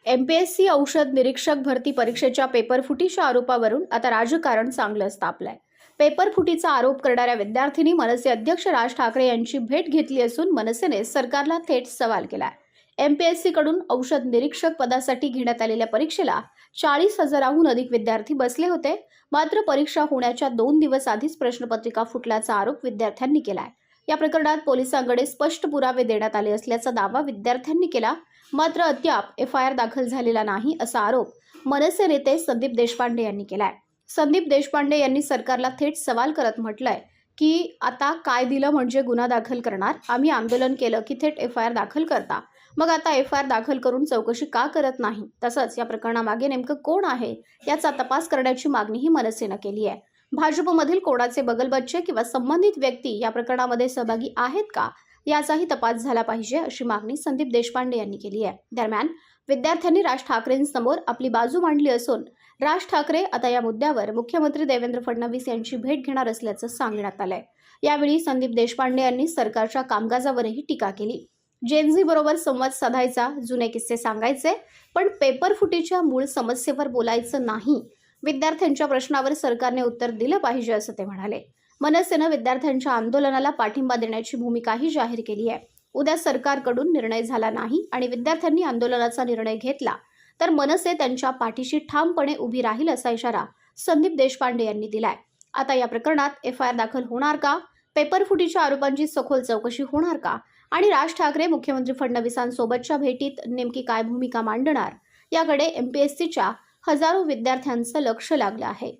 MPSC औषध निरीक्षक भरती परीक्षेच्या पेपरफुटीच्या आरोपावरून आता राजकारण चांगलंच तापलंय। पेपरफुटीचा आरोप करणाऱ्या विद्यार्थिनी मनसे अध्यक्ष राज ठाकरे यांची भेट घेतली असून मनसेने सरकारला थेट सवाल केलाय। एमपीएससी कडून औषध निरीक्षक पदासाठी घेण्यात आलेल्या परीक्षेला 40,000हून अधिक विद्यार्थी बसले होते। मात्र परीक्षा होण्याच्या 2 दिवस आधीच प्रश्नपत्रिका फुटल्याचा आरोप विद्यार्थ्यांनी केलाय। या प्रकरणात पोलिसांकडे स्पष्ट पुरावे देण्यात आले असल्याचा दावा विद्यार्थ्यांनी केला। मात्र अद्याप एफआयआर दाखल झालेला नाही असा आरोप मनसे नेते संदीप देशपांडे यांनी केलाय। संदीप देशपांडे यांनी सरकारला थेट सवाल करत म्हटलंय की आता काय दिलं म्हणजे गुन्हा दाखल करणार, आम्ही आंदोलन केलं की थेट एफआयआर दाखल करता, मग आता एफआयआर दाखल करून चौकशी का करत नाही, तसंच या प्रकरणामागे नेमकं कोण आहे याचा तपास करण्याची मागणीही मनसेनं केली आहे। भाजपमधील कोणाचे बगलबच्चे किंवा संबंधित व्यक्ती या प्रकरणामध्ये सहभागी आहेत का याचाही तपास झाला पाहिजे अशी मागणी संदीप देशपांडे यांनी केली आहे। दरम्यान विद्यार्थ्यांनी राज ठाकरेंसमोर आपली बाजू मांडली असून राज ठाकरे आता या मुद्द्यावर मुख्यमंत्री देवेंद्र फडणवीस यांची भेट घेणार असल्याचं सांगण्यात आलंय। यावेळी संदीप देशपांडे यांनी सरकारच्या कामकाजावरही टीका केली। जेनझी बरोबर संवाद साधायचा, जुने किस्से सांगायचे, पण पेपरफुटीच्या मूळ समस्येवर बोलायचं नाही। विद्यार्थ्यांच्या प्रश्नावर सरकारने उत्तर दिलं पाहिजे असं ते म्हणाले। मनसेनं विद्यार्थ्यांच्या आंदोलनाला पाठिंबा देण्याची भूमिकाही जाहीर केली आहे। उद्या सरकारकडून निर्णय झाला नाही आणि विद्यार्थ्यांनी आंदोलनाचा निर्णय घेतला तर मनसे त्यांच्या पाठीशी ठामपणे उभी राहील असा इशारा संदीप देशपांडे यांनी दिलाय। आता या प्रकरणात एफआयआर दाखल होणार का, पेपरफुटीच्या आरोपांची सखोल चौकशी होणार का आणि राज ठाकरे मुख्यमंत्री फडणवीसांसोबतच्या भेटीत नेमकी काय भूमिका मांडणार याकडे एमपीएससीच्या हजारो विद्यार्थ्यांचं लक्ष लागलं आहे।